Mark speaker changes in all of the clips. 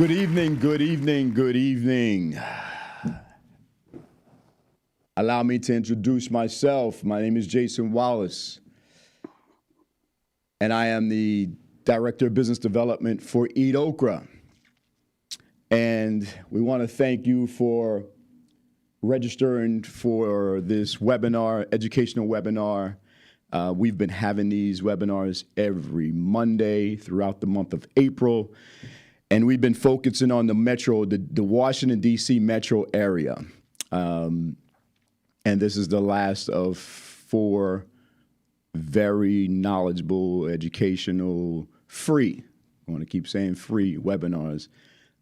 Speaker 1: Good evening, good evening, good evening. Allow me to introduce myself. My name is Jason Wallace, and I am the Director of Business Development for EatOkra. And we want to thank you for registering for this webinar, educational webinar. We've been having these webinars every Monday throughout the month of April. And we've been focusing on the metro, the Washington, D.C. metro area. And this is the last of 4 very knowledgeable, educational, free, I want to keep saying free webinars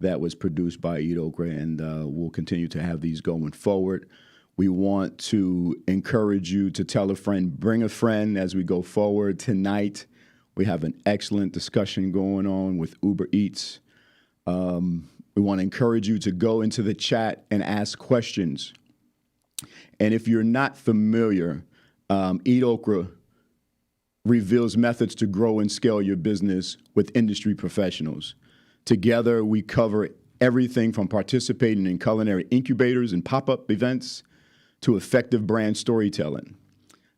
Speaker 1: that was produced by EatOkra, and we'll continue to have these going forward. We want to encourage you to tell a friend, bring a friend as we go forward. Tonight, we have an excellent discussion going on with Uber Eats. We want to encourage you to go into the chat and ask questions. And if you're not familiar, EatOkra reveals methods to grow and scale your business with industry professionals. Together, we cover everything from participating in culinary incubators and pop-up events to effective brand storytelling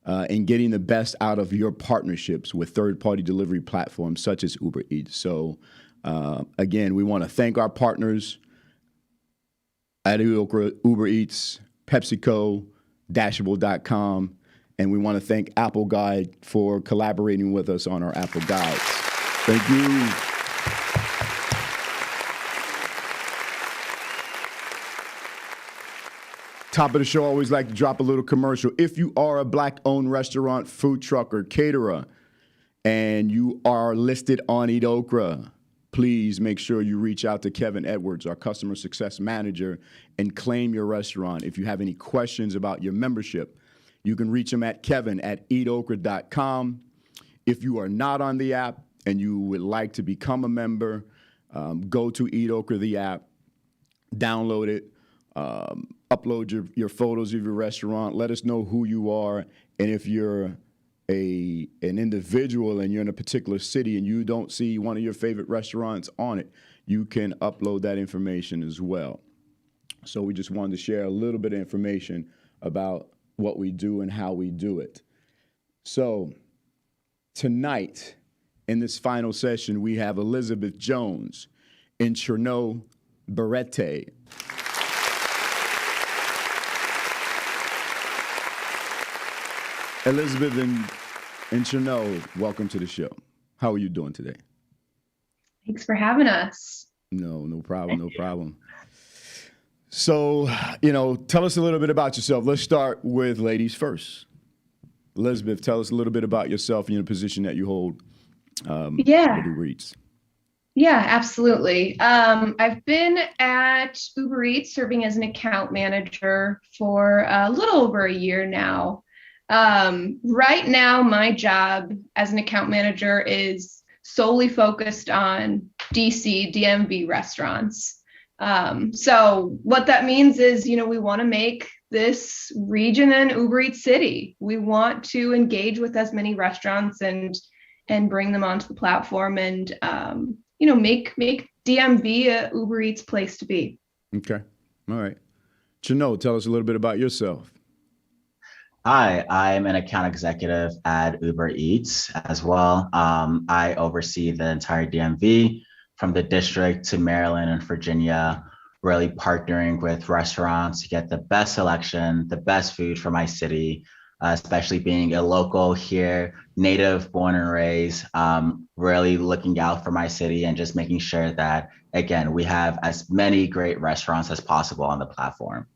Speaker 1: and getting the best out of your partnerships with third-party delivery platforms such as Uber Eats. So, again, we want to thank our partners at EatOkra, Uber Eats, PepsiCo, Dashable.com, and we want to thank Apple Guide for collaborating with us on our Apple Guides. Thank you. Top of the show, I always like to drop a little commercial. If you are a Black-owned restaurant, food truck, or caterer, and you are listed on EatOkra, please make sure you reach out to Kevin Edwards, our customer success manager, and claim your restaurant. If you have any questions about your membership, you can reach him at kevin@eatokra.com. If you are not on the app and you would like to become a member, go to EatOkra, the app, download it, upload your photos of your restaurant. Let us know who you are. And if you're an individual and you're in a particular city and you don't see one of your favorite restaurants on it, you can upload that information as well. So we just wanted to share a little bit of information about what we do and how we do it. So tonight, in this final session, we have Elizabeth Jones in Cherno Berete. Elizabeth and Cherno, welcome to the show. How are you doing today?
Speaker 2: Thanks for having us.
Speaker 1: No problem, no problem. So, tell us a little bit about yourself. Let's start with ladies first. Elizabeth, tell us a little bit about yourself and your position that you hold with Uber Eats.
Speaker 2: Yeah, absolutely. I've been at Uber Eats serving as an account manager for a little over a year now. Right now, my job as an account manager is solely focused on DC, DMV restaurants. So what that means is, we want to make this region an Uber Eats city. We want to engage with as many restaurants and bring them onto the platform and, make DMV a Uber Eats place to be.
Speaker 1: Okay. All right. Cherno, tell us a little bit about yourself.
Speaker 3: Hi, I'm an account executive at Uber Eats as well. I oversee the entire DMV from the district to Maryland and Virginia, really partnering with restaurants to get the best selection, the best food for my city, especially being a local here, native, born and raised, really looking out for my city and just making sure that, again, we have as many great restaurants as possible on the platform.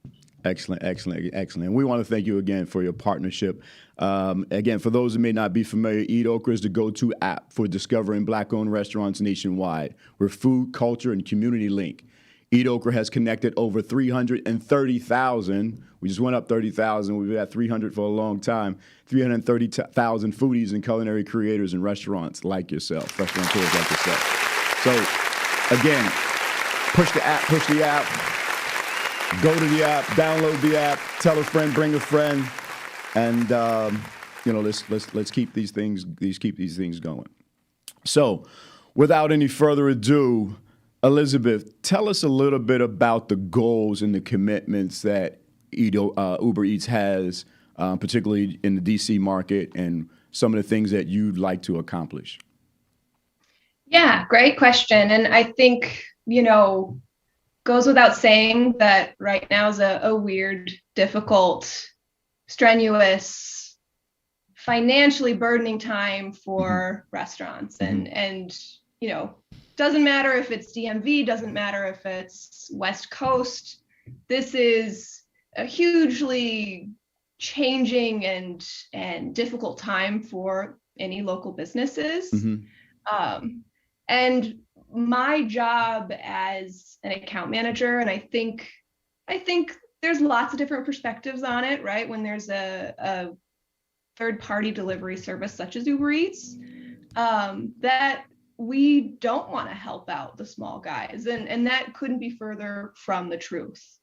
Speaker 1: Excellent. And we want to thank you again for your partnership. Again, for those who may not be familiar, EatOkra is the go-to app for discovering Black-owned restaurants nationwide. We're food, culture, and community link. EatOkra has connected over 330,000. We just went up 30,000. We've had 300 for a long time. 330,000 foodies and culinary creators and restaurants like yourself, restaurateurs like yourself. So, again, push the app. Go to the app, download the app, tell a friend, bring a friend, and let's keep these things going. So, without any further ado, Elizabeth, tell us a little bit about the goals and the commitments that Uber Eats has, particularly in the DC market, and some of the things that you'd like to accomplish.
Speaker 2: Yeah, great question. And I think, goes without saying that right now is a weird, difficult, strenuous, financially burdening time for restaurants. And doesn't matter if it's DMV, doesn't matter if it's West Coast. This is a hugely changing and difficult time for any local businesses. And my job as an account manager, and I think there's lots of different perspectives on it, right? When there's a third-party delivery service such as Uber Eats, that we don't want to help out the small guys, and that couldn't be further from the truth.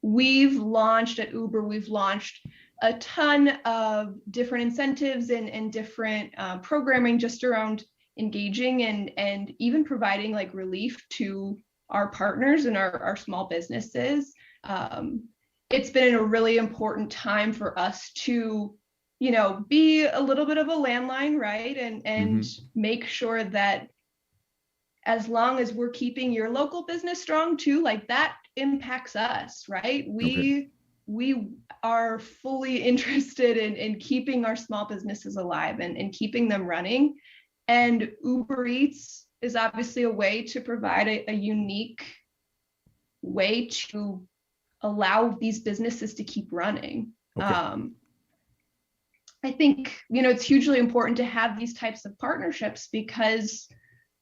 Speaker 2: We've launched at Uber, we've launched a ton of different incentives and different programming just around engaging and even providing like relief to our partners and our small businesses. It's been a really important time for us to, be a little bit of a landline, right? And make sure that as long as we're keeping your local business strong too, like that impacts us, right? We are fully interested in keeping our small businesses alive and keeping them running. And Uber Eats is obviously a way to provide a unique way to allow these businesses to keep running. I think, it's hugely important to have these types of partnerships because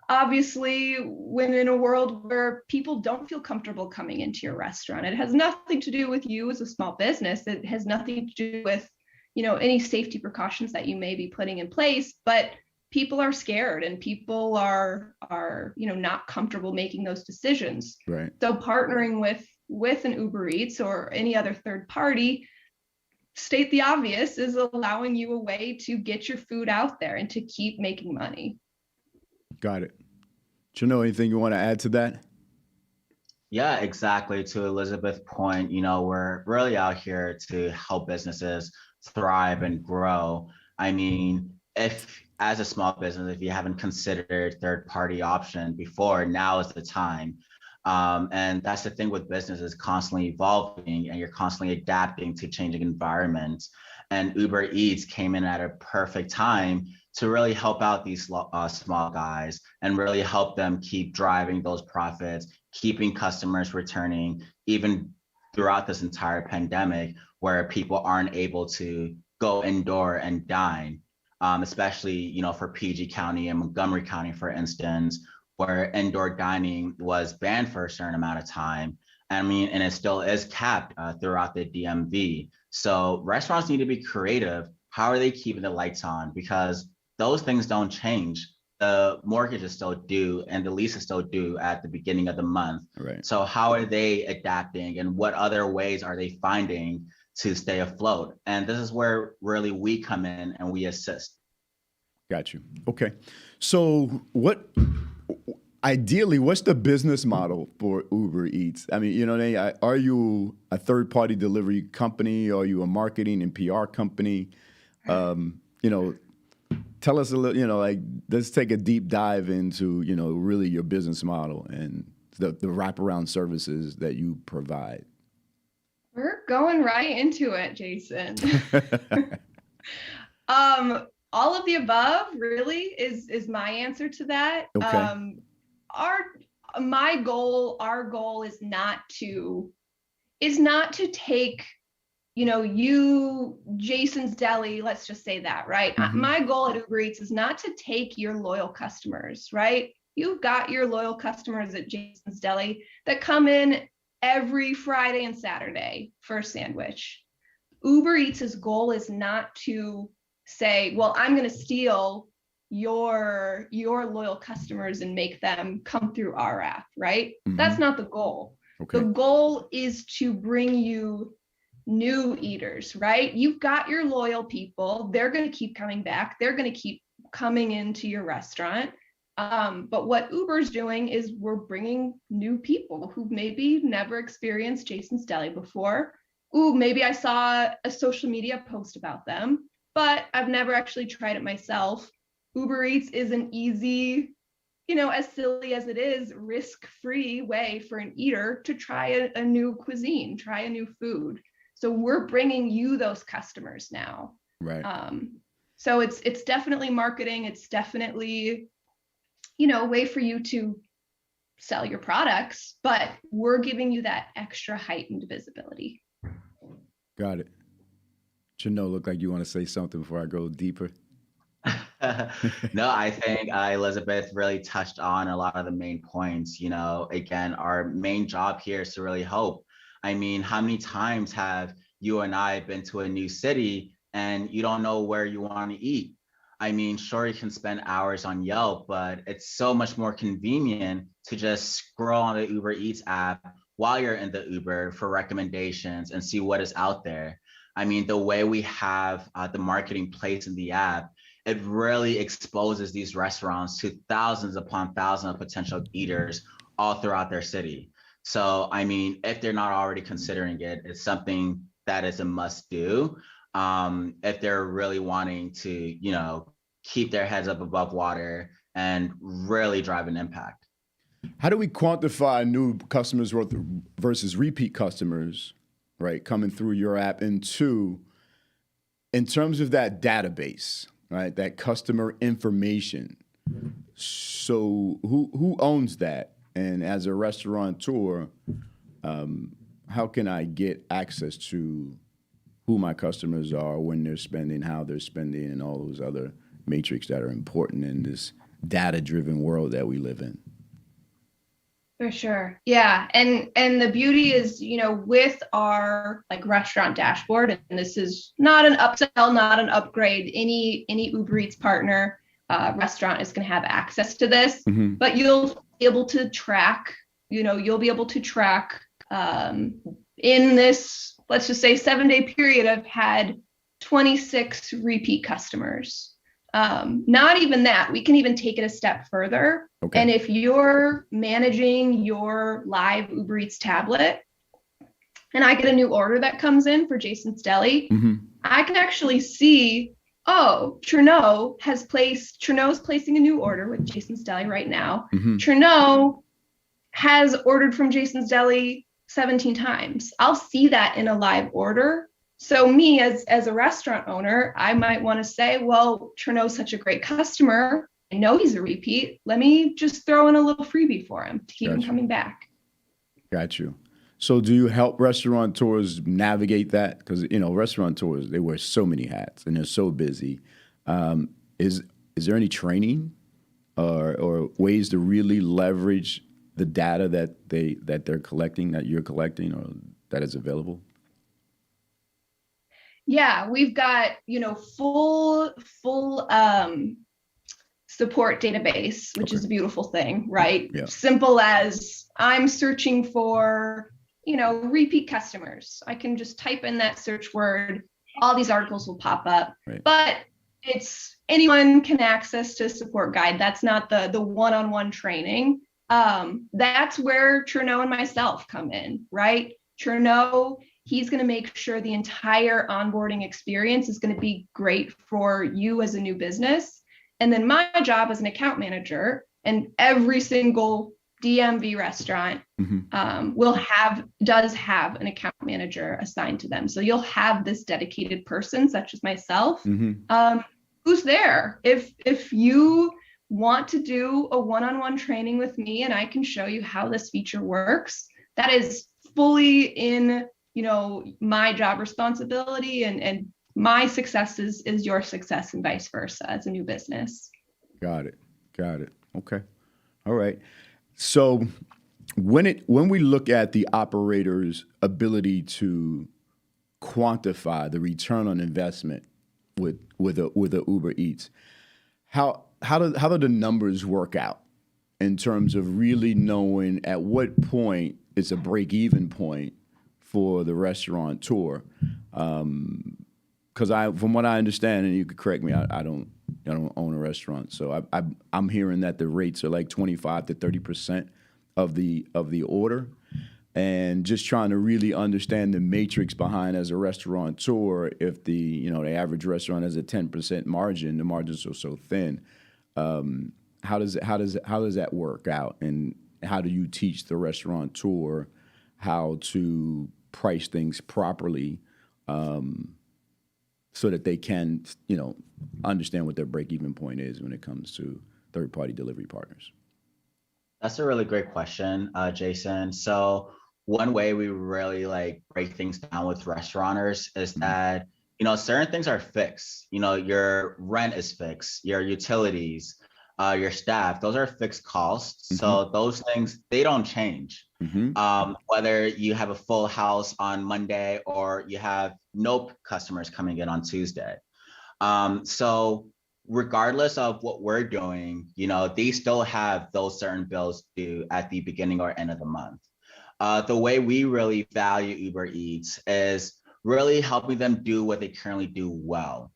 Speaker 2: obviously when in a world where people don't feel comfortable coming into your restaurant, it has nothing to do with you as a small business. It has nothing to do with, any safety precautions that you may be putting in place, but people are scared and people are not comfortable making those decisions.
Speaker 1: Right.
Speaker 2: So partnering with an Uber Eats or any other third party, state the obvious, is allowing you a way to get your food out there and to keep making money.
Speaker 1: Got it. Janelle, anything you want to add to that?
Speaker 3: Yeah, exactly. To Elizabeth's point, we're really out here to help businesses thrive and grow. I mean, if as a small business, if you haven't considered third-party option before, now is the time. And that's the thing with business, is constantly evolving and you're constantly adapting to changing environments. And Uber Eats came in at a perfect time to really help out these small guys and really help them keep driving those profits, keeping customers returning, even throughout this entire pandemic where people aren't able to go indoor and dine, especially, for PG County and Montgomery County, for instance, where indoor dining was banned for a certain amount of time. And it still is capped throughout the DMV. So restaurants need to be creative. How are they keeping the lights on? Because those things don't change. The mortgage is still due and the lease is still due at the beginning of the month.
Speaker 1: Right.
Speaker 3: So how are they adapting and what other ways are they finding to stay afloat? And this is where really we come in and we assist.
Speaker 1: Got you. Okay. So ideally, what's the business model for Uber Eats? I mean, are you a third-party delivery company? Are you a marketing and PR company? Tell us a little, let's take a deep dive into, really your business model and the wraparound services that you provide.
Speaker 2: We're going right into it, Jason. All of the above really is my answer to that.
Speaker 1: Okay.
Speaker 2: Our goal is not to take, you, Jason's Deli, let's just say that, right? My goal at Uber Eats is not to take your loyal customers, right? You've got your loyal customers at Jason's Deli that come in every Friday and Saturday for a sandwich. Uber Eats' goal is not to say, well, I'm going to steal your loyal customers and make them come through our app, right? That's not the goal. Okay. The goal is to bring you new eaters, right? You've got your loyal people. They're going to keep coming back. They're going to keep coming into your restaurant. But what Uber's doing is we're bringing new people who maybe never experienced Jason's Deli before. Ooh, maybe I saw a social media post about them, but I've never actually tried it myself. Uber Eats is an easy, as silly as it is, risk-free way for an eater to try a new cuisine, try a new food. So we're bringing you those customers now.
Speaker 1: Right.
Speaker 2: So it's definitely marketing. It's definitely, a way for you to sell your products, but we're giving you that extra heightened visibility.
Speaker 1: Got it. Chano, look like you want to say something before I go deeper.
Speaker 3: No, I think Elizabeth really touched on a lot of the main points. Again, our main job here is to really help. I mean, how many times have you and I been to a new city and you don't know where you want to eat? I mean, sure, you can spend hours on Yelp, but it's so much more convenient to just scroll on the Uber Eats app while you're in the Uber for recommendations and see what is out there. I mean, the way we have the marketing placed in the app, it really exposes these restaurants to thousands upon thousands of potential eaters all throughout their city. So, I mean, if they're not already considering it, it's something that is a must do. If they're really wanting to, keep their heads up above water and really drive an impact.
Speaker 1: How do we quantify new customers versus repeat customers, right, coming through your app? And two, in terms of that database, right, that customer information. So who owns that? And as a restaurateur, how can I get access to who my customers are, when they're spending, how they're spending, and all those other matrix that are important in this data-driven world that we live in?
Speaker 2: For sure. Yeah. And the beauty is, with our restaurant dashboard, and this is not an upsell, not an upgrade, any Uber Eats partner restaurant is going to have access to this, but you'll be able to track, in this, let's just say 7-day period, I've had 26 repeat customers. Not even that, we can even take it a step further. Okay. And if you're managing your live Uber Eats tablet and I get a new order that comes in for Jason's Deli, I can actually see, Cherno's placing a new order with Jason's Deli right now. Cherno has ordered from Jason's Deli 17 times. I'll see that in a live order. So me as a restaurant owner, I might want to say, well, Cherno's such a great customer. I know he's a repeat. Let me just throw in a little freebie for him to keep him coming back. Got you.
Speaker 1: So do you help restaurateurs navigate that? Because, restaurateurs, they wear so many hats and they're so busy. Is there any training or ways to really leverage the data that they're collecting, that you're collecting, or that is available?
Speaker 2: Yeah, we've got, full support database, which is a beautiful thing, right? Yeah. Simple as I'm searching for, repeat customers. I can just type in that search word, all these articles will pop up. Right. But it's anyone can access to support guide. That's not the one-on-one training. That's where Cherno and myself come in, right? Cherno, he's going to make sure the entire onboarding experience is going to be great for you as a new business. And then my job as an account manager, and every single DMV restaurant does have an account manager assigned to them. So you'll have this dedicated person, such as myself, who's there. If you want to do a one-on-one training with me and I can show you how this feature works, that is fully in my job responsibility, and my success is your success and vice versa as a new business.
Speaker 1: Got it. Okay. All right. So when we look at the operator's ability to quantify the return on investment with a Uber Eats, how do the numbers work out in terms of really knowing at what point it's a break-even point for the restaurateur? Because from what I understand, and you could correct me, I don't own a restaurant. So I'm hearing that the rates are like 25 to 30% of the order, and just trying to really understand the matrix behind as a restaurateur. If the average restaurant has a 10% margin, the margins are so thin. How does that work out, and how do you teach the restaurateur how to price things properly, so that they can understand what their break-even point is when it comes to third-party delivery partners?
Speaker 3: That's a really great question, Jason. So one way we really like break things down with restaurateurs is that, certain things are fixed. Your rent is fixed, your utilities, your staff, those are fixed costs. So those things, they don't change. Whether you have a full house on Monday or you have no customers coming in on Tuesday. So regardless of what we're doing, they still have those certain bills due at the beginning or end of the month. The way we really value Uber Eats is really helping them do what they currently do well,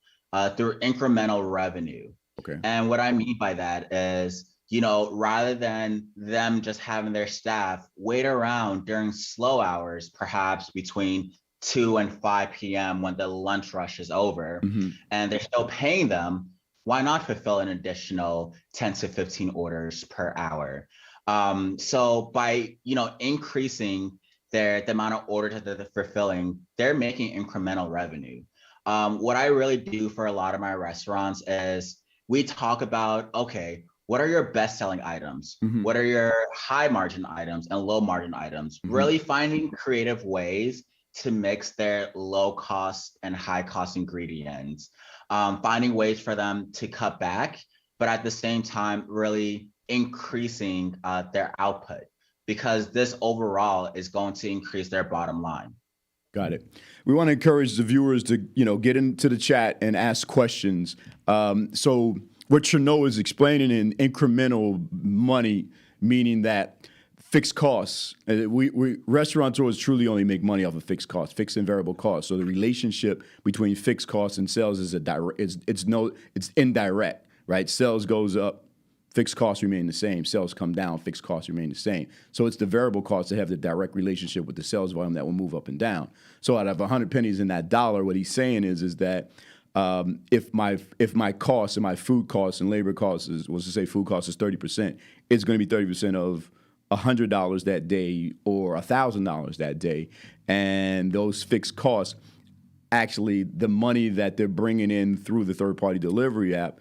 Speaker 3: through incremental revenue.
Speaker 1: Okay.
Speaker 3: And what I mean by that is, rather than them just having their staff wait around during slow hours, perhaps between 2 and 5 p.m. when the lunch rush is over, and they're still paying them, why not fulfill an additional 10 to 15 orders per hour? So by increasing the amount of orders that they're fulfilling, they're making incremental revenue. What I really do for a lot of my restaurants is we talk about, okay, what are your best selling items? What are your high margin items and low margin items? Really finding creative ways to mix their low cost and high cost ingredients, finding ways for them to cut back, but at the same time, really increasing their output, because this overall is going to increase their bottom line.
Speaker 1: Got it. We want to encourage the viewers to, get into the chat and ask questions. So what Cherno is explaining in incremental money, meaning that fixed costs, we restaurateurs truly only make money off of fixed costs, fixed and variable costs. So the relationship between fixed costs and sales is it's indirect, right? Sales goes up, fixed costs remain the same. Sales come down, fixed costs remain the same. So it's the variable costs that have the direct relationship with the sales volume that will move up and down. So out of 100 pennies in that dollar, what he's saying is that if my costs and my food costs and labor costs was to say food costs is 30%, it's going to be 30% of $100 that day or $1,000 that day, and those fixed costs, actually the money that they're bringing in through the third-party delivery app,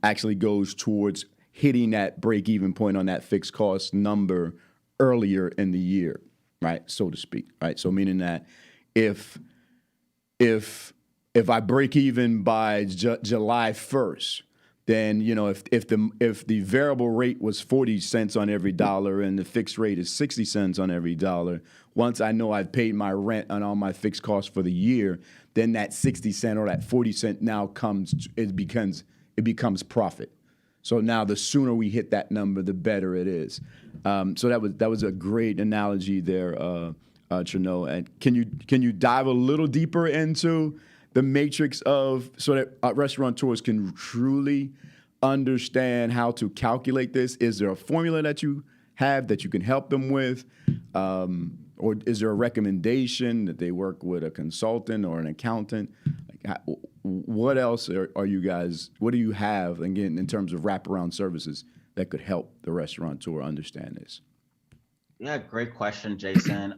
Speaker 1: actually goes towards hitting that break-even point on that fixed cost number earlier in the year, right, so to speak, right? So meaning that if I break even by July 1st, then if the variable rate was 40 cents on every dollar and the fixed rate is 60 cents on every dollar, once I know I've paid my rent and all my fixed costs for the year, then that 60 cent or that 40 cent now it becomes profit. So now the sooner we hit that number, the better it is. So that was a great analogy there, Cherno. And can you dive a little deeper into the matrix so that restaurateurs can truly understand how to calculate this? Is there a formula that you have that you can help them with? Or is there a recommendation that they work with a consultant or an accountant? What else are you guys, what do you have, again, in terms of wraparound services that could help the restaurateur understand this?
Speaker 3: Yeah, great question, Jason.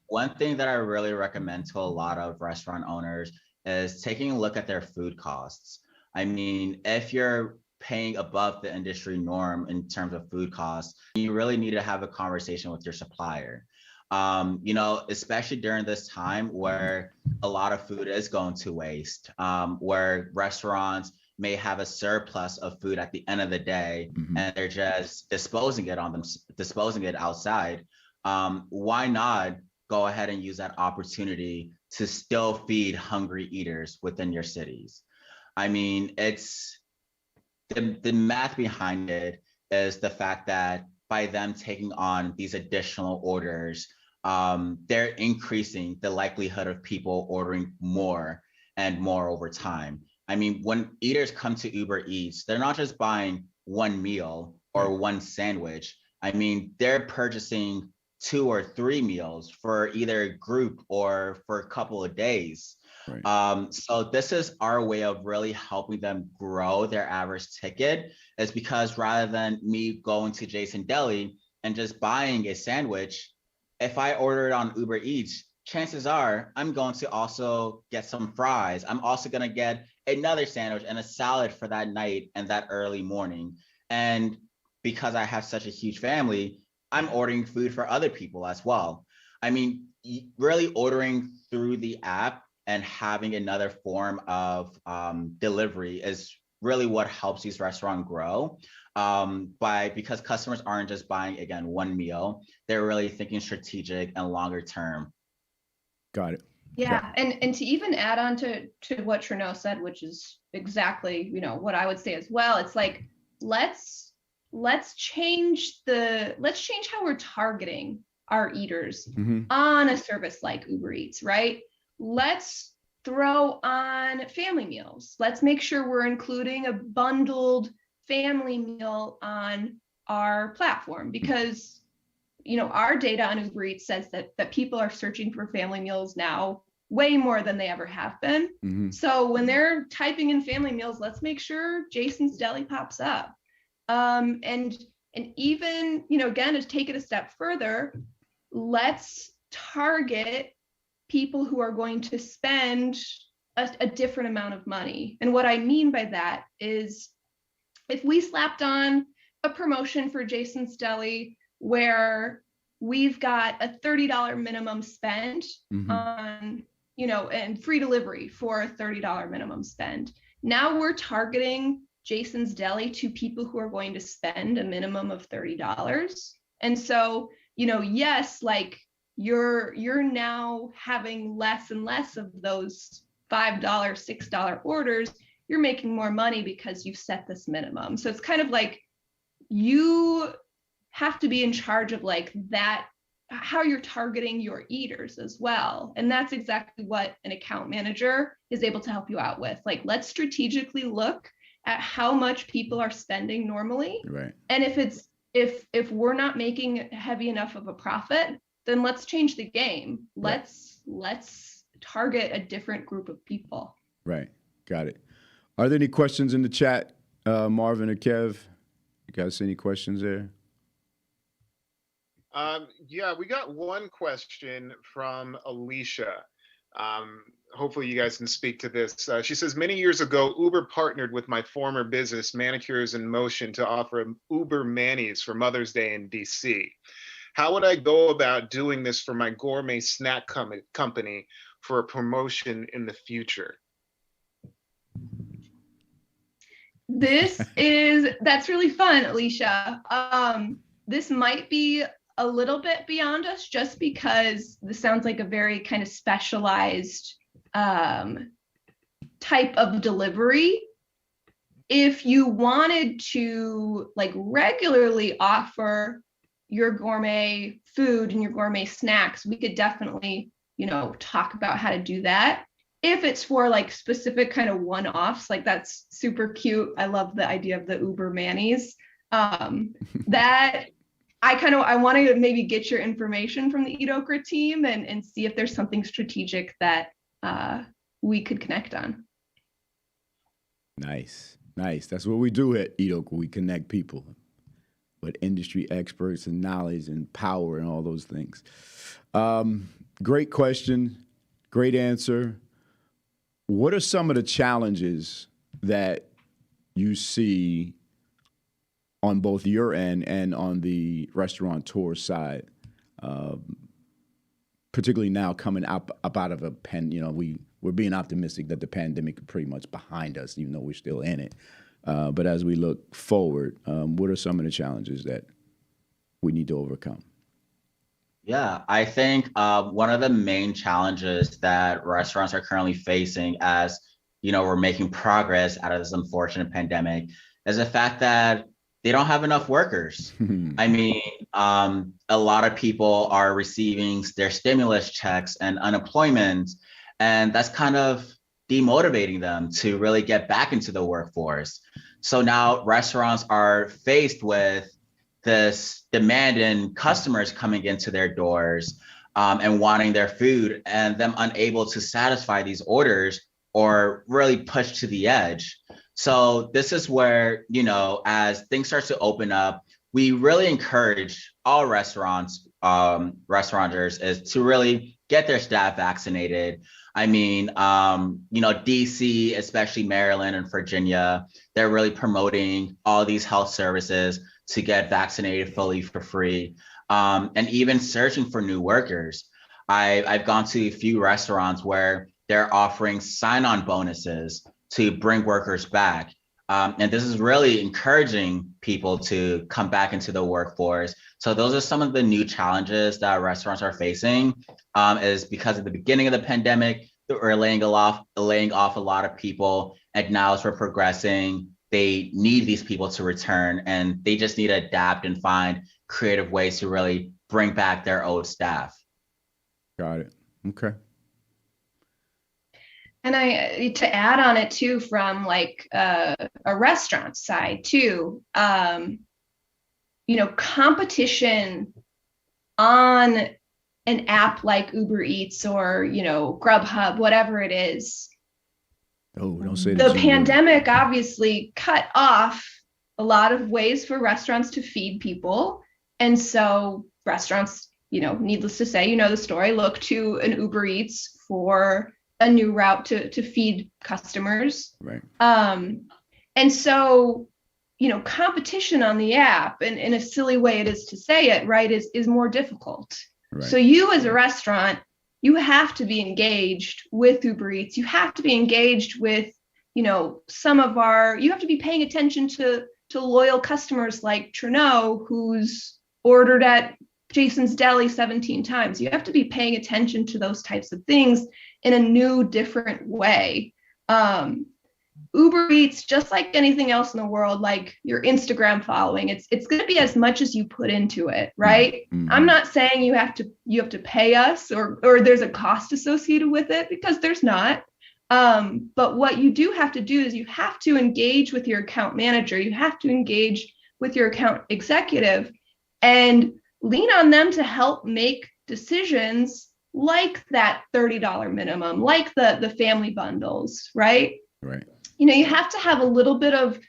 Speaker 3: One thing that I really recommend to a lot of restaurant owners is taking a look at their food costs. I mean, if you're paying above the industry norm in terms of food costs, you really need to have a conversation with your supplier. Especially during this time where a lot of food is going to waste, where restaurants may have a surplus of food at the end of the day, and they're just disposing it outside. Why not go ahead and use that opportunity to still feed hungry eaters within your cities? I mean, it's the math behind it is the fact that by them taking on these additional orders, they're increasing the likelihood of people ordering more and more over time. I mean, when eaters come to Uber Eats, they're not just buying one meal or one sandwich. I mean, they're purchasing 2 or 3 meals for either a group or for a couple of days.
Speaker 1: Right.
Speaker 3: So this is our way of really helping them grow their average ticket, is because rather than me going to Jason Deli and just buying a sandwich, if I order it on Uber Eats, chances are I'm going to also get some fries. I'm also going to get another sandwich and a salad for that night and that early morning. And because I have such a huge family, I'm ordering food for other people as well. I mean, really ordering through the app and having another form of delivery is really what helps these restaurants grow. Because customers aren't just buying, again, one meal, they're really thinking strategic and longer term.
Speaker 1: Got it.
Speaker 2: Yeah, and to even add on to what Trino said, which is exactly, what I would say as well. It's like, let's change how we're targeting our eaters on a service like Uber Eats, right? Let's throw on family meals. Let's make sure we're including a bundled family meal on our platform, because our data on Uber Eats says that people are searching for family meals now way more than they ever have been. So when they're typing in family meals, let's make sure Jason's Deli pops up. And even, again, to take it a step further, let's target people who are going to spend a different amount of money. And what I mean by that is, if we slapped on a promotion for Jason's Deli where we've got a $30 minimum spend on, and free delivery for a $30 minimum spend. Now we're targeting Jason's Deli to people who are going to spend a minimum of $30. And so, yes, like you're now having less and less of those $5, $6 orders. You're making more money because you've set this minimum. So it's kind of like you have to be in charge of like that, how you're targeting your eaters as well. And that's exactly what an account manager is able to help you out with. Like, let's strategically look at how much people are spending normally.
Speaker 1: Right.
Speaker 2: And if we're not making heavy enough of a profit, then let's change the game. Let's target a different group of people.
Speaker 1: Right. Got it. Are there any questions in the chat, Marvin or Kev? You guys see any questions there?
Speaker 4: Yeah, we got one question from Alicia. Hopefully you guys can speak to this. She says, many years ago, Uber partnered with my former business, Manicures in Motion, to offer Uber Manis for Mother's Day in DC. How would I go about doing this for my gourmet snack company for a promotion in the future?
Speaker 2: That's really fun, Alicia. This might be a little bit beyond us, just because this sounds like a very kind of specialized type of delivery. If you wanted to like regularly offer your gourmet food and your gourmet snacks, we could definitely, talk about how to do that. If it's for like specific kind of one-offs, like that's super cute. I love the idea of the Uber Manis. That I want to maybe get your information from the EatOkra team and see if there's something strategic that we could connect on.
Speaker 1: Nice. That's what we do at EatOkra. We connect people with industry experts and knowledge and power and all those things. Great question. Great answer. What are some of the challenges that you see on both your end and on the restaurateur side, particularly now coming up out of a we're being optimistic that the pandemic is pretty much behind us, even though we're still in it. But as we look forward, what are some of the challenges that we need to overcome?
Speaker 3: Yeah, I think one of the main challenges that restaurants are currently facing as, we're making progress out of this unfortunate pandemic is the fact that they don't have enough workers. I mean, a lot of people are receiving their stimulus checks and unemployment, and that's kind of demotivating them to really get back into the workforce. So now restaurants are faced with this demand and customers coming into their doors and wanting their food, and them unable to satisfy these orders or really push to the edge. So this is where, as things start to open up, we really encourage all restaurateurs is to really get their staff vaccinated. I mean, DC, especially Maryland and Virginia, they're really promoting all these health services to get vaccinated fully for free, and even searching for new workers. I've gone to a few restaurants where they're offering sign-on bonuses to bring workers back. And this is really encouraging people to come back into the workforce. So those are some of the new challenges that restaurants are facing, is because at the beginning of the pandemic, they were laying off a lot of people. And now as we're progressing, they need these people to return, and they just need to adapt and find creative ways to really bring back their old staff.
Speaker 1: Got it. Okay.
Speaker 2: And to add on it too, from like a restaurant side too, competition on an app like Uber Eats or, Grubhub, whatever it is.
Speaker 1: Oh, don't say that.
Speaker 2: The pandemic obviously cut off a lot of ways for restaurants to feed people. And so restaurants, needless to say, the story, look to an Uber Eats for a new route to feed customers.
Speaker 1: Right.
Speaker 2: And so, competition on the app, and in a silly way it is to say it, right, is more difficult. Right. So you as a restaurant, you have to be engaged with Uber Eats. You have to be engaged with, you have to be paying attention to loyal customers like Trino, who's ordered at Jason's Deli 17 times. You have to be paying attention to those types of things in a new, different way. Uber Eats, just like anything else in the world, like your Instagram following, it's going to be as much as you put into it, right? Mm-hmm. I'm not saying you have to pay us or there's a cost associated with it, because there's not. But what you do have to do is you have to engage with your account manager. You have to engage with your account executive and lean on them to help make decisions like that $30 minimum, like the family bundles, right?
Speaker 1: Right.
Speaker 2: You have to have a little bit of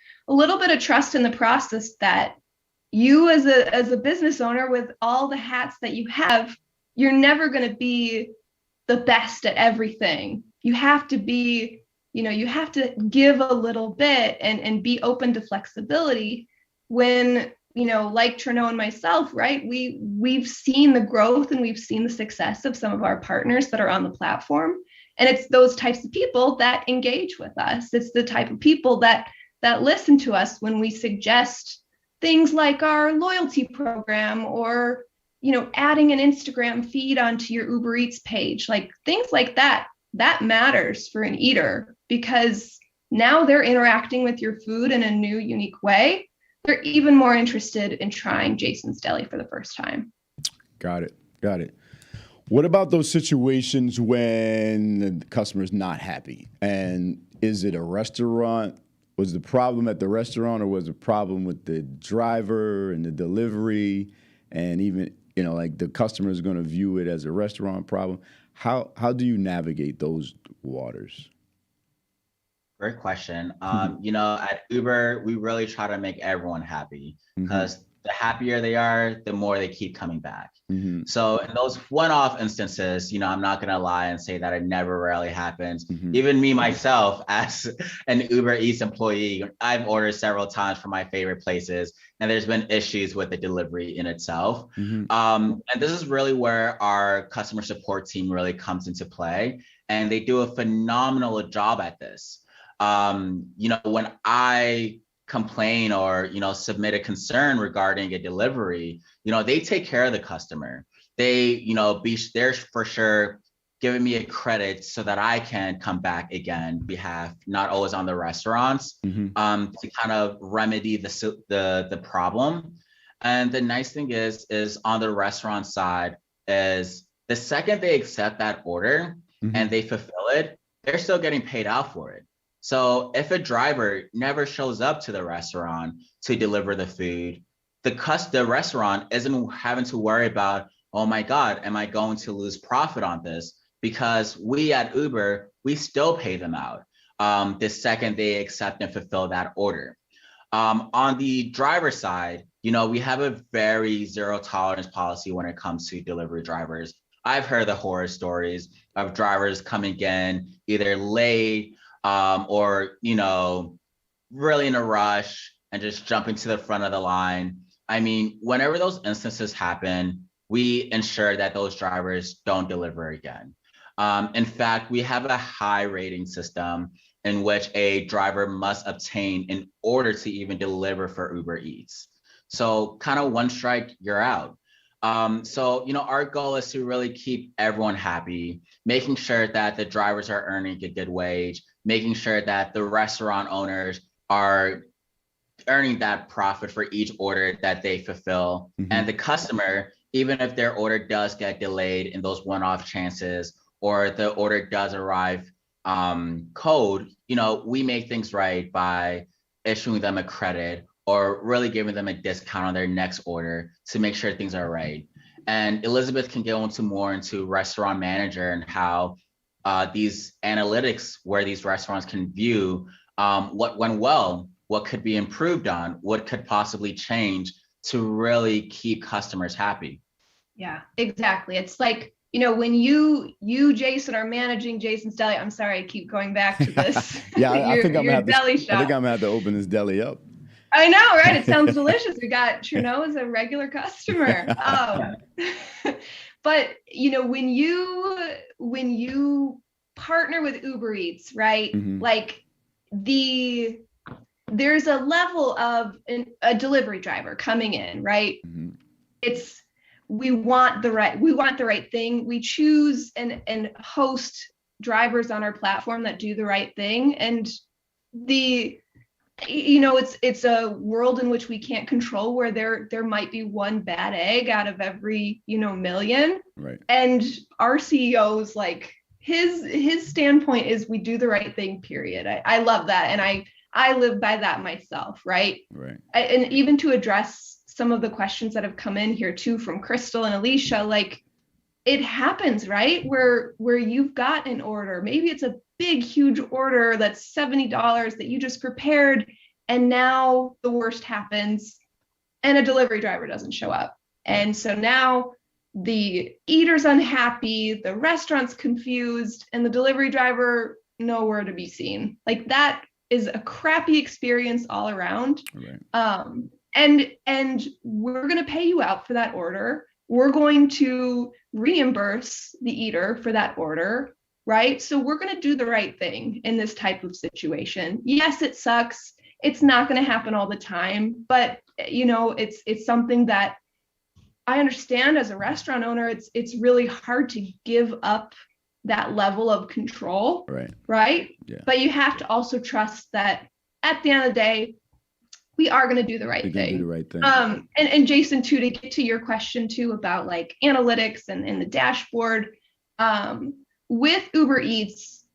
Speaker 2: trust in the process that you as a business owner, with all the hats that you have, you're never going to be the best at everything. You have to be, you have to give a little bit and be open to flexibility when, like Trino and myself, right? We've seen the growth and we've seen the success of some of our partners that are on the platform. And it's those types of people that engage with us. It's the type of people that listen to us when we suggest things like our loyalty program or, adding an Instagram feed onto your Uber Eats page, like things like that. That matters for an eater, because now they're interacting with your food in a new, unique way. They're even more interested in trying Jason's Deli for the first time.
Speaker 1: Got it. What about those situations when the customer's not happy? And is it a restaurant? Was the problem at the restaurant, or was the problem with the driver and the delivery? And even, like the customer is going to view it as a restaurant problem. How do you navigate those waters?
Speaker 3: Great question. At Uber, we really try to make everyone happy, because the happier they are, the more they keep coming back. Mm-hmm. So in those one-off instances, I'm not going to lie and say that it never really happens. Mm-hmm. Even me, myself, as an Uber Eats employee, I've ordered several times from my favorite places, and there's been issues with the delivery in itself. Mm-hmm. And this is really where our customer support team really comes into play, and they do a phenomenal job at this. When I complain or, submit a concern regarding a delivery, they take care of the customer. They, they're for sure giving me a credit so that I can come back again, behalf, not always on the restaurants, to kind of remedy the problem. And the nice thing is on the restaurant side is the second they accept that order and they fulfill it, they're still getting paid out for it. So if a driver never shows up to the restaurant to deliver the food, the restaurant isn't having to worry about, oh my God, am I going to lose profit on this? Because we at Uber, we still pay them out the second they accept and fulfill that order. On the driver side, we have a very zero tolerance policy when it comes to delivery drivers. I've heard the horror stories of drivers coming in either late or, really in a rush and just jumping to the front of the line. I mean, whenever those instances happen, we ensure that those drivers don't deliver again. In fact, we have a high rating system in which a driver must obtain in order to even deliver for Uber Eats. So kind of one strike, you're out. So, our goal is to really keep everyone happy, making sure that the drivers are earning a good wage, making sure that the restaurant owners are earning that profit for each order that they fulfill. Mm-hmm. And the customer, even if their order does get delayed in those one-off chances, or the order does arrive cold, we make things right by issuing them a credit or really giving them a discount on their next order to make sure things are right. And Elizabeth can go into restaurant manager and how these analytics where these restaurants can view what went well, what could be improved on, what could possibly change to really keep customers happy.
Speaker 2: Yeah, exactly. It's like, when you, Jason, are managing Jason's Deli. I'm sorry, I keep going back to this.
Speaker 1: Yeah, I think I'm gonna
Speaker 2: have
Speaker 1: to open this deli up.
Speaker 2: I know, right? It sounds delicious. We got Trudeau as a regular customer. But when you partner with Uber Eats, right? Mm-hmm. Like there's a level of a delivery driver coming in, right? Mm-hmm. We want the right thing. We choose and host drivers on our platform that do the right thing. And it's a world in which we can't control, where there might be one bad egg out of every, million.
Speaker 1: Right.
Speaker 2: And our CEO's like, his standpoint is we do the right thing, period. I love that. And I live by that myself. Right.
Speaker 1: Right.
Speaker 2: And even to address some of the questions that have come in here too from Crystal and Alicia, like it happens, right? Where you've got an order, maybe it's a big, huge order that's $70 that you just prepared, and now the worst happens and a delivery driver doesn't show up. And so now the eater's unhappy, the restaurant's confused, and the delivery driver nowhere to be seen. Like that is a crappy experience all around.
Speaker 1: Right.
Speaker 2: And we're going to pay you out for that order. We're going to reimburse the eater for that order, right? So we're going to do the right thing in this type of situation. Yes, it sucks. It's not going to happen all the time, but it's something that I understand as a restaurant owner. It's really hard to give up that level of control, right?
Speaker 1: Yeah.
Speaker 2: But you have to also trust that at the end of the day, we are going to do the right thing.
Speaker 1: Do the right thing.
Speaker 2: And Jason, too, to get to your question too about like analytics and the dashboard, with Uber Eats,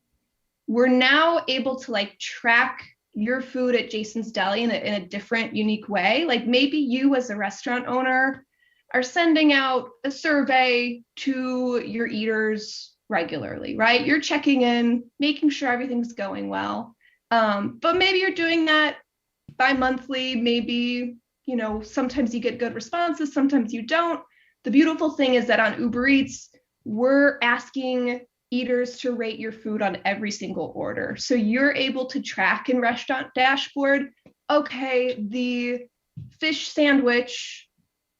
Speaker 2: we're now able to like track your food at Jason's Deli in a different, unique way. Like maybe you as a restaurant owner are sending out a survey to your eaters regularly, right? You're checking in, making sure everything's going well. But maybe you're doing that bi-monthly, maybe, sometimes you get good responses, sometimes you don't. The beautiful thing is that on Uber Eats, we're asking eaters to rate your food on every single order. So you're able to track in restaurant dashboard, okay, the fish sandwich,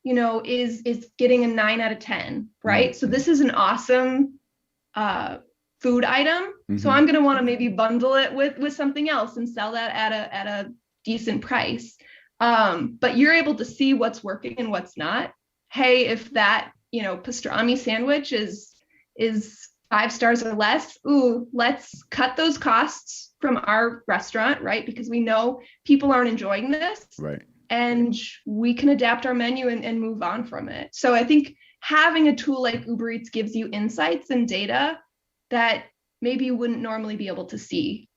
Speaker 2: is getting a 9 out of 10, right? Mm-hmm. So this is an awesome food item. Mm-hmm. So I'm going to want to maybe bundle it with something else and sell that at a decent price. But you're able to see what's working and what's not. Hey, if that, pastrami sandwich is 5 stars or less, let's cut those costs from our restaurant, right? Because we know people aren't enjoying this.
Speaker 1: Right.
Speaker 2: And we can adapt our menu and move on from it. So I think having a tool like Uber Eats gives you insights and data that maybe you wouldn't normally be able to see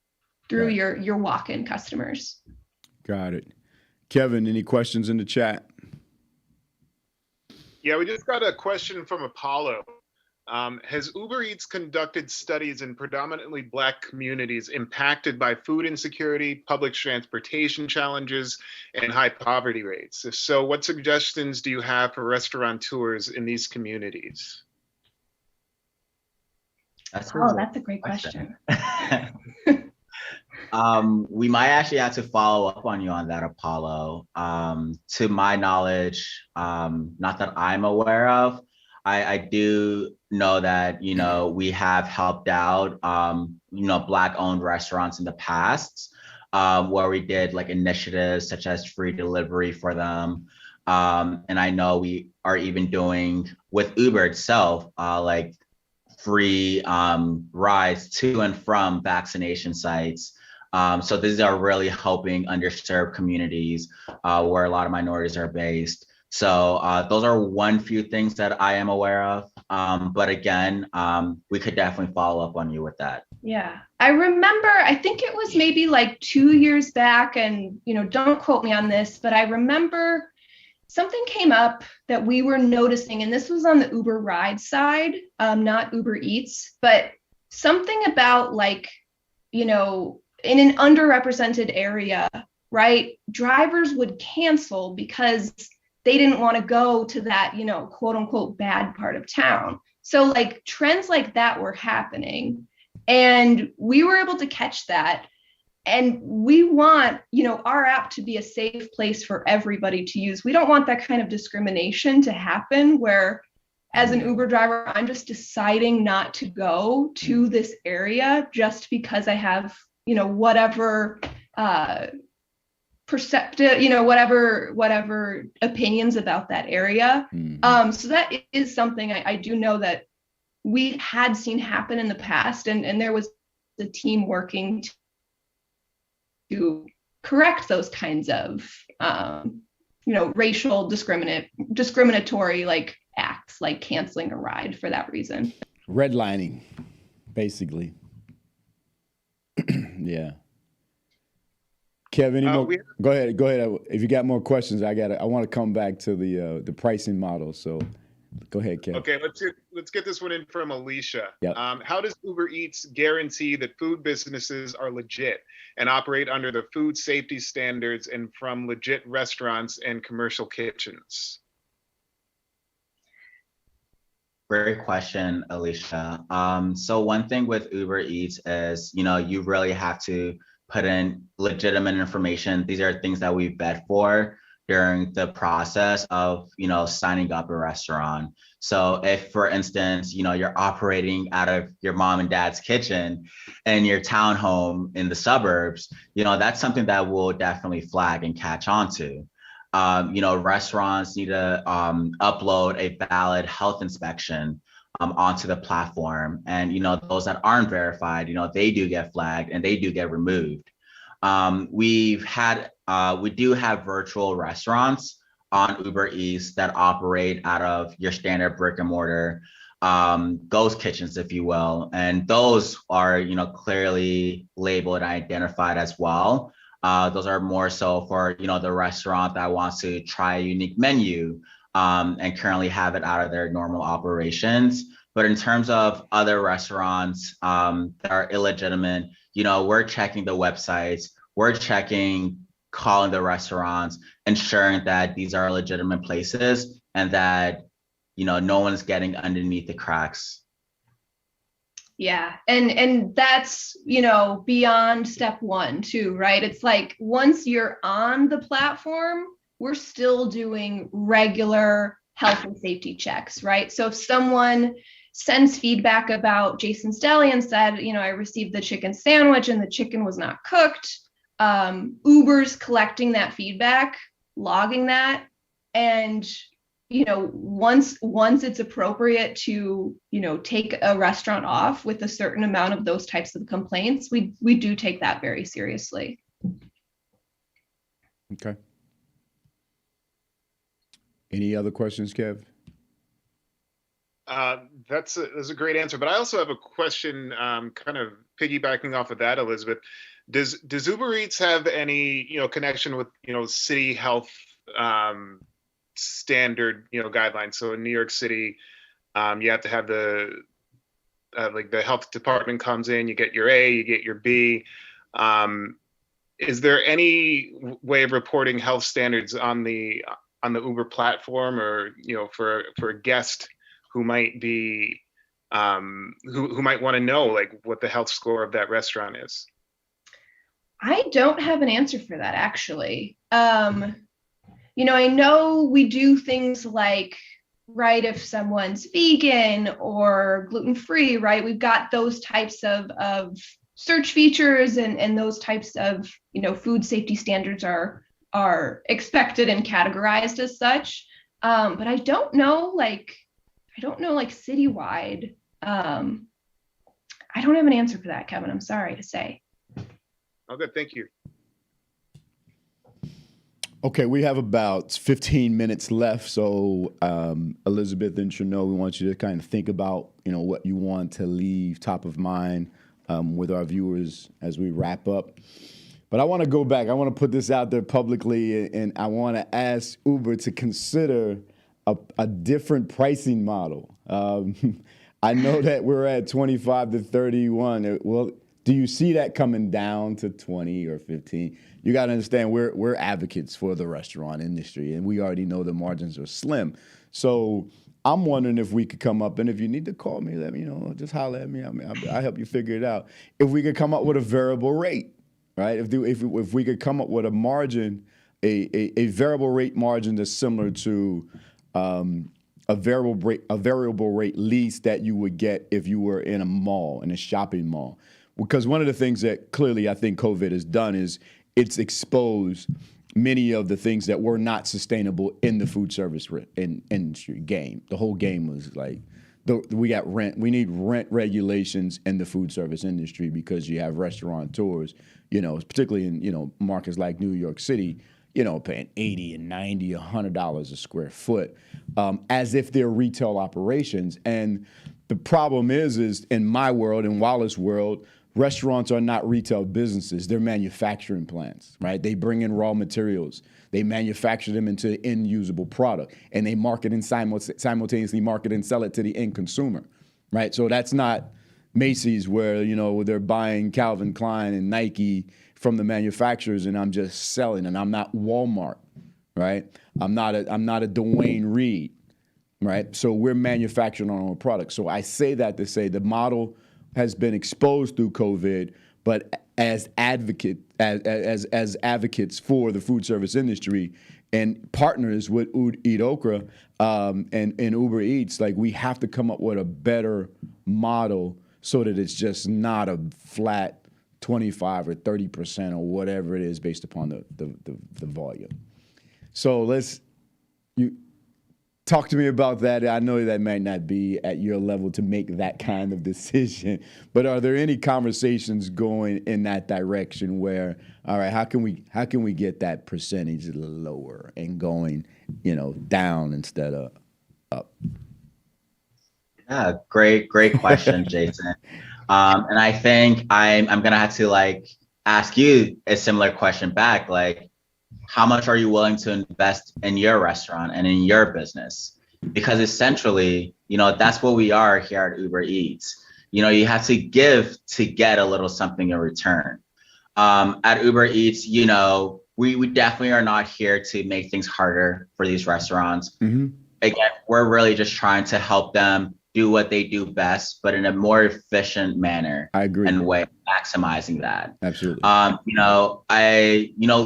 Speaker 2: through
Speaker 1: Right.
Speaker 2: your walk-in customers.
Speaker 1: Got it. Kevin, any questions in the chat?
Speaker 4: Yeah, we just got a question from Apollo. Has Uber Eats conducted studies in predominantly Black communities impacted by food insecurity, public transportation challenges, and high poverty rates? If so, what suggestions do you have for restaurateurs in these communities?
Speaker 3: That's
Speaker 2: Oh, that's a great question.
Speaker 3: We might actually have to follow up on you on that, Apollo. To my knowledge, not that I'm aware of, I do know that, we have helped out, Black-owned restaurants in the past, where we did like initiatives such as free delivery for them. And I know we are even doing with Uber itself, like free rides to and from vaccination sites. So these are really helping underserved communities where a lot of minorities are based. So those are one few things that I am aware of. But again, we could definitely follow up on you with that.
Speaker 2: Yeah, I remember, I think it was maybe like 2 years back, and don't quote me on this, but I remember something came up that we were noticing, and this was on the Uber ride side, not Uber Eats, but something about like, in an underrepresented area, right? Drivers would cancel because they didn't want to go to that, quote unquote, bad part of town. So like trends like that were happening, and we were able to catch that. And we want, our app to be a safe place for everybody to use. We don't want that kind of discrimination to happen where, as an Uber driver, I'm just deciding not to go to this area just because I have, whatever perceptive, whatever opinions about that area. So that is something I do know that we had seen happen in the past, and there was a team working to correct those kinds of racial discriminatory like acts, like canceling a ride for that reason.
Speaker 1: Redlining, basically. Yeah. Kevin, go ahead. If you got more questions, I want to come back to the pricing model. So go ahead, Kevin.
Speaker 4: Okay, let's get this one in from Alicia.
Speaker 1: Yep.
Speaker 4: How does Uber Eats guarantee that food businesses are legit and operate under the food safety standards and from legit restaurants and commercial kitchens?
Speaker 3: Great question, Alicia. So one thing with Uber Eats is, you really have to put in legitimate information. These are things that we vet for during the process of, signing up a restaurant. So if, for instance, you're operating out of your mom and dad's kitchen in your townhome in the suburbs, that's something that we'll definitely flag and catch on to. Restaurants need to upload a valid health inspection onto the platform. And, those that aren't verified, they do get flagged and they do get removed. We do have virtual restaurants on Uber Eats that operate out of your standard brick and mortar ghost kitchens, if you will. And those are, clearly labeled and identified as well. Those are more so for, the restaurant that wants to try a unique menu and currently have it out of their normal operations. But in terms of other restaurants that are illegitimate, we're checking the websites, we're calling the restaurants, ensuring that these are legitimate places and that, no one's getting underneath the cracks.
Speaker 2: Yeah. And that's, beyond step one too, right? It's like once you're on the platform, we're still doing regular health and safety checks, right? So if someone sends feedback about Jason's Deli and said, I received the chicken sandwich and the chicken was not cooked, Uber's collecting that feedback, logging that, and once it's appropriate to take a restaurant off with a certain amount of those types of complaints, we do take that very seriously.
Speaker 1: Okay. Any other questions, Kev?
Speaker 4: That's a great answer. But I also have a question, kind of piggybacking off of that, Elizabeth. Does Uber Eats have any, connection with, city health standard, guidelines? So in New York City, you have to have like the health department comes in, you get your A, you get your B. Is there any way of reporting health standards on the Uber platform, or for a guest who might be who might want to know like what the health score of that restaurant is?
Speaker 2: I don't have an answer for that, actually. I know we do things like, right, if someone's vegan or gluten-free, right, we've got those types of search features, and those types of, food safety standards are expected and categorized as such. But I don't know, like citywide. I don't have an answer for that, Kevin. I'm sorry to say.
Speaker 4: Oh, good. Thank you.
Speaker 1: Okay, we have about 15 minutes left. So, Elizabeth and Chanel, we want you to kind of think about, what you want to leave top of mind with our viewers as we wrap up. But I want to go back. I want to put this out there publicly, and I want to ask Uber to consider a different pricing model. I know that we're at 25 to 31. Well, do you see that coming down to 20 or 15? You got to understand we're advocates for the restaurant industry, and we already know the margins are slim. So I'm wondering if we could come up, and if you need to call me, let me know. Just holler at me. I'll help you figure it out. If we could come up with a variable rate, right? If we could come up with a margin, a variable rate margin that's similar to a variable rate lease that you would get if you were in a mall, in a shopping mall. Because one of the things that clearly I think COVID has done is it's exposed many of the things that were not sustainable in the food service industry game. The whole game was like, we need rent regulations in the food service industry, because you have restaurateurs, particularly in, markets like New York City, paying $80 and $90, $100 a square foot, as if they're retail operations. And the problem is in my world, in Wallace's world, restaurants are not retail businesses. They're manufacturing plants, right? They bring in raw materials. They manufacture them into end usable product, and they market and simultaneously market and sell it to the end consumer, right? So that's not Macy's where, they're buying Calvin Klein and Nike from the manufacturers, and I'm just selling. And I'm not Walmart, right? I'm not a Dwayne Reed, right? So we're manufacturing our own products. So I say that to say the model has been exposed through COVID, but as advocates for the food service industry and partners with EatOkra and Uber Eats, like, we have to come up with a better model so that it's just not a flat 25 or 30% or whatever it is based upon the volume. So you talk to me about that. I know that might not be at your level to make that kind of decision, but are there any conversations going in that direction where, all right, how can we get that percentage lower and going, down instead of up?
Speaker 3: Yeah, great question, Jason. And I think I'm gonna have to ask you a similar question back. How much are you willing to invest in your restaurant and in your business? Because essentially, that's what we are here at Uber Eats. You have to give to get a little something in return. At Uber Eats, we definitely are not here to make things harder for these restaurants. Mm-hmm. Again, we're really just trying to help them do what they do best, but in a more efficient manner.
Speaker 1: I agree.
Speaker 3: And way maximizing that.
Speaker 1: Absolutely.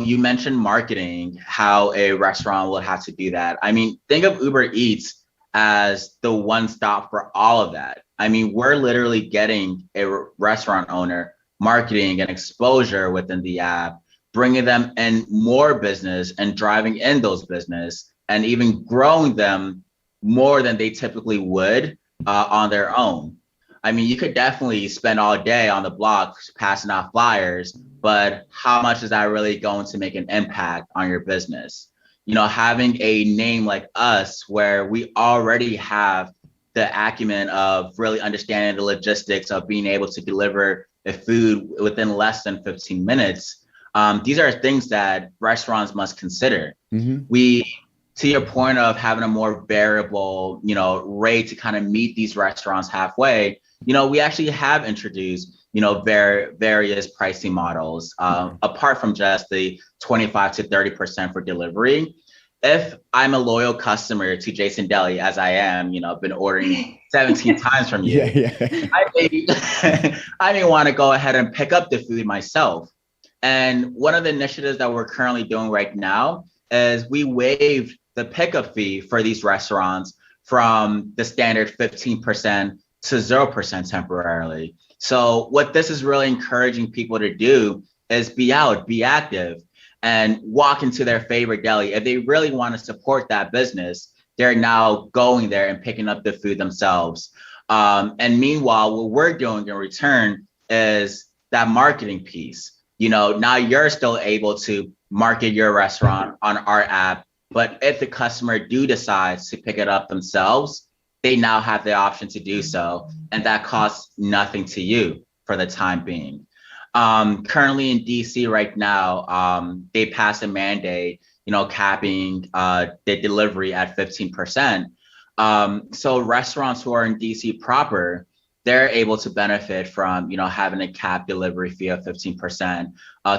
Speaker 3: You mentioned marketing, how a restaurant will have to do that. I mean, think of Uber Eats as the one stop for all of that. I mean, we're literally getting a restaurant owner marketing and exposure within the app, bringing them in more business and driving in those business, and even growing them more than they typically would on their own. I mean, you could definitely spend all day on the block passing out flyers, but how much is that really going to make an impact on your business? Having a name like us, where we already have the acumen of really understanding the logistics of being able to deliver the food within less than 15 minutes. These are things that restaurants must consider. To your point of having a more variable, rate to kind of meet these restaurants halfway, we actually have introduced, various pricing models, apart from just the 25 to 30% for delivery. If I'm a loyal customer to Jason Deli, as I am, I've been ordering 17 times from you, I may want to go ahead and pick up the food myself. And one of the initiatives that we're currently doing right now is we waived the pickup fee for these restaurants from the standard 15% to 0% temporarily. So what this is really encouraging people to do is be out, be active, and walk into their favorite deli. If they really want to support that business, they're now going there and picking up the food themselves. And meanwhile, what we're doing in return is that marketing piece. Now you're still able to market your restaurant on our app, but if the customer do decide to pick it up themselves, they now have the option to do so, and that costs nothing to you for the time being. Currently in DC right now, they passed a mandate, capping the delivery at 15%. So restaurants who are in DC proper, they're able to benefit from, having a capped delivery fee of 15%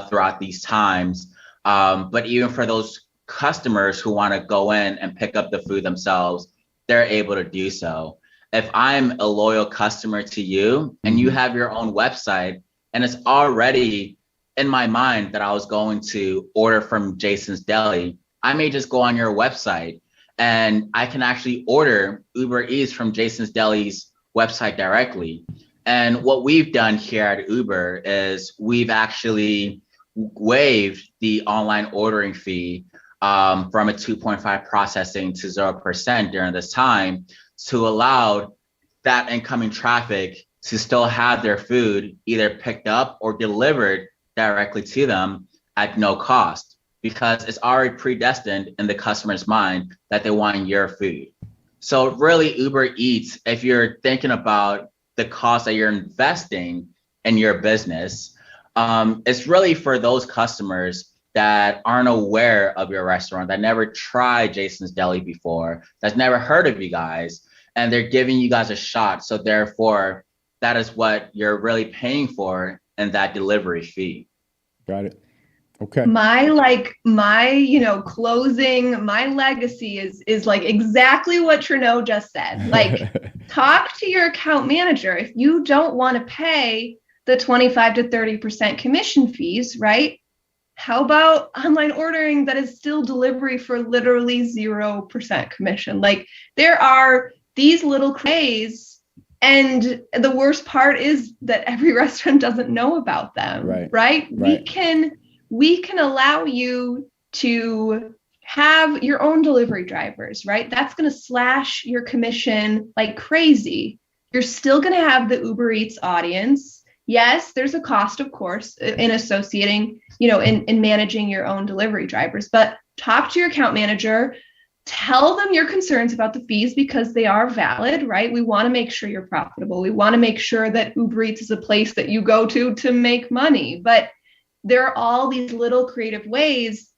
Speaker 3: throughout these times. But even for those customers who want to go in and pick up the food themselves, they're able to do so. If I'm a loyal customer to you and you have your own website and it's already in my mind that I was going to order from Jason's Deli, I may just go on your website and I can actually order Uber Eats from Jason's Deli's website directly. And what we've done here at Uber is we've actually waived the online ordering fee from a 2.5 processing to 0% during this time to allow that incoming traffic to still have their food either picked up or delivered directly to them at no cost, because it's already predestined in the customer's mind that they want your food. So really, Uber Eats, if you're thinking about the cost that you're investing in your business, it's really for those customers that aren't aware of your restaurant, that never tried Jason's Deli before, that's never heard of you guys, and they're giving you guys a shot. So therefore, that is what you're really paying for in that delivery fee.
Speaker 1: Got it. Okay.
Speaker 2: My closing, my legacy is like exactly what Trino just said. Like, talk to your account manager. If you don't want to pay the 25 to 30% commission fees, right? How about online ordering that is still delivery for literally 0% commission? Like, there are these little craze, and the worst part is that every restaurant doesn't know about them, right? We can allow you to have your own delivery drivers, right? That's going to slash your commission like crazy. You're still going to have the Uber Eats audience. Yes, there's a cost, of course, in associating, in managing your own delivery drivers, but talk to your account manager, tell them your concerns about the fees because they are valid, right? We want to make sure you're profitable. We want to make sure that Uber Eats is a place that you go to make money, but there are all these little creative ways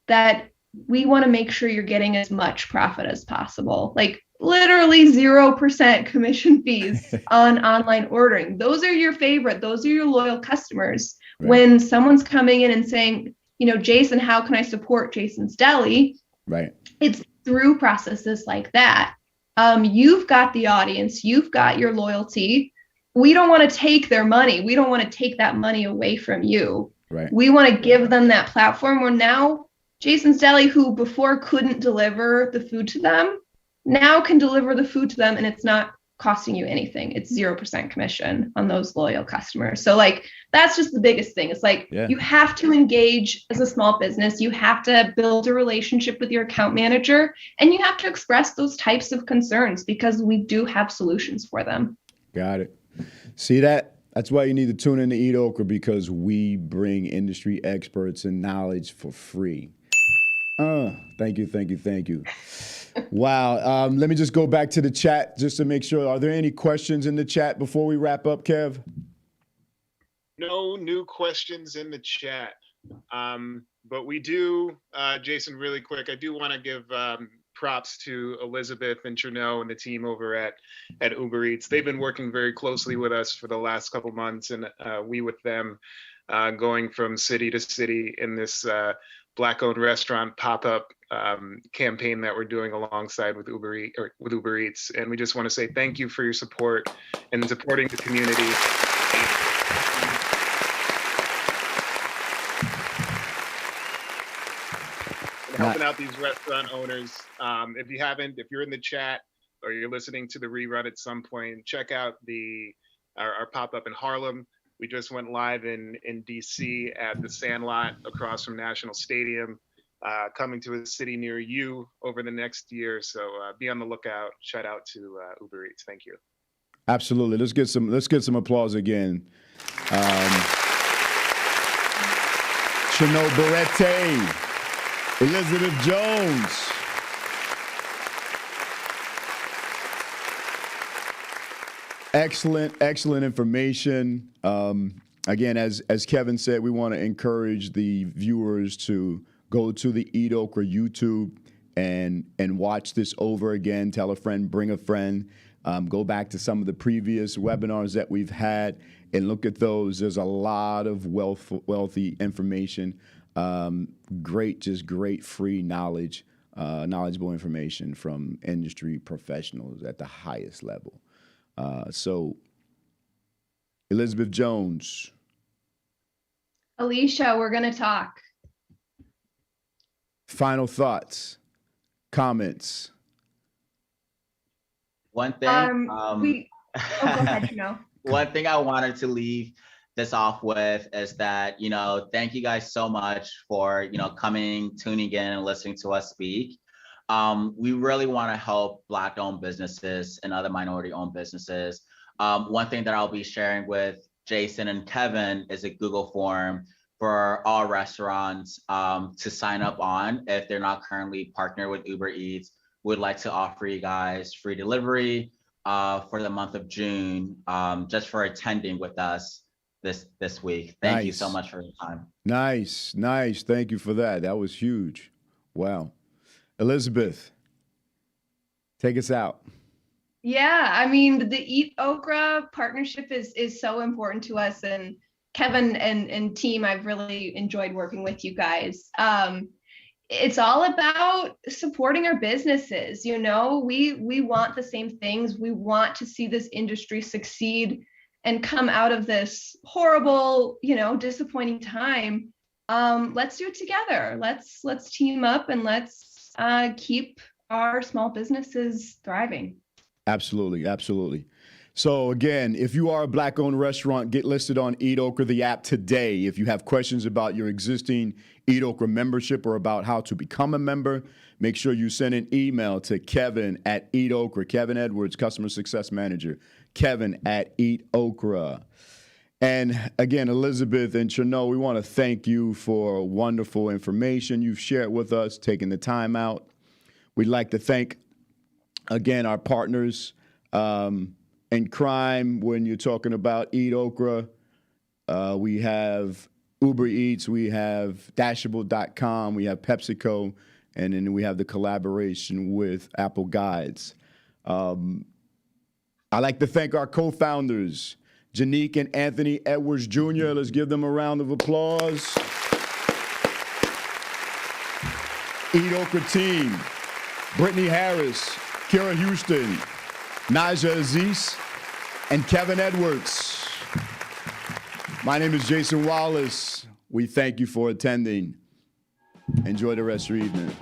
Speaker 2: that we want to make sure you're getting as much profit as possible. Like, literally 0% commission fees on online ordering. Those are your favorite. Those are your loyal customers. Right. When someone's coming in and saying, Jason, how can I support Jason's Deli?
Speaker 1: Right.
Speaker 2: It's through processes like that. You've got the audience. You've got your loyalty. We don't want to take their money. We don't want to take that money away from you.
Speaker 1: Right.
Speaker 2: We want to give them that platform where now Jason's Deli, who before couldn't deliver the food to them, now can deliver the food to them, and it's not costing you anything. It's 0% commission on those loyal customers. So that's just the biggest thing. It's you have to engage as a small business. You have to build a relationship with your account manager, and you have to express those types of concerns because we do have solutions for them.
Speaker 1: Got it. See that? That's why you need to tune in to EatOkra, because we bring industry experts and knowledge for free. Thank you. Wow. Let me just go back to the chat just to make sure. Are there any questions in the chat before we wrap up, Kev?
Speaker 4: No new questions in the chat. But we do, Jason, really quick, I do want to give props to Elizabeth and Cherno and the team over at Uber Eats. They've been working very closely with us for the last couple months, and we with them, going from city to city in this Black-owned restaurant pop-up campaign that we're doing alongside with Uber Eats. And we just want to say thank you for your support and supporting the community. Helping out these restaurant owners. If you're in the chat or you're listening to the rerun at some point, check out our pop-up in Harlem. We just went live in DC at the Sandlot across from National Stadium, coming to a city near you over the next year. So be on the lookout. Shout out to Uber Eats. Thank you.
Speaker 1: Absolutely. Let's get some applause again. Cherno Barrette, Elizabeth Jones. Excellent information. Again, as Kevin said, we want to encourage the viewers to go to the EatOkra YouTube and watch this over again. Tell a friend, bring a friend. Go back to some of the previous webinars that we've had and look at those. There's a lot of wealthy information. Great free knowledge, knowledgeable information from industry professionals at the highest level. So, Elizabeth Jones.
Speaker 2: Alicia, we're going to talk.
Speaker 1: Final thoughts, comments.
Speaker 3: One thing.
Speaker 2: Go ahead,
Speaker 3: One thing I wanted to leave this off with is that, thank you guys so much for, coming, tuning in and listening to us speak. We really want to help Black-owned businesses and other minority-owned businesses. One thing that I'll be sharing with Jason and Kevin is a Google form for all restaurants to sign up on if they're not currently partnered with Uber Eats. We'd like to offer you guys free delivery for the month of June, just for attending with us this week. Thank you so much for your time.
Speaker 1: Nice. Thank you for that. That was huge. Wow. Elizabeth, take us out.
Speaker 2: Yeah, I mean, the EatOkra partnership is so important to us, and Kevin and team, I've really enjoyed working with you guys. It's all about supporting our businesses. We want the same things. We want to see this industry succeed and come out of this horrible, disappointing time. Let's do it together. Let's team up and let's keep our small businesses thriving.
Speaker 1: Absolutely. So again, if you are a Black-owned restaurant, get listed on EatOkra, the app, today. If you have questions about your existing EatOkra membership or about how to become a member, make sure you send an email to Kevin at EatOkra, Kevin Edwards, Customer Success Manager, Kevin at EatOkra. And again, Elizabeth and Cherno, we want to thank you for wonderful information you've shared with us, taking the time out. We'd like to thank, again, our partners in crime when you're talking about EatOkra. We have Uber Eats, we have Dashable.com, we have PepsiCo, and then we have the collaboration with Apple Guides. I'd like to thank our co-founders, Janique and Anthony Edwards Jr. Let's give them a round of applause. EatOkra team, Brittany Harris, Kira Houston, Naja Aziz, and Kevin Edwards. My name is Jason Wallace. We thank you for attending. Enjoy the rest of your evening.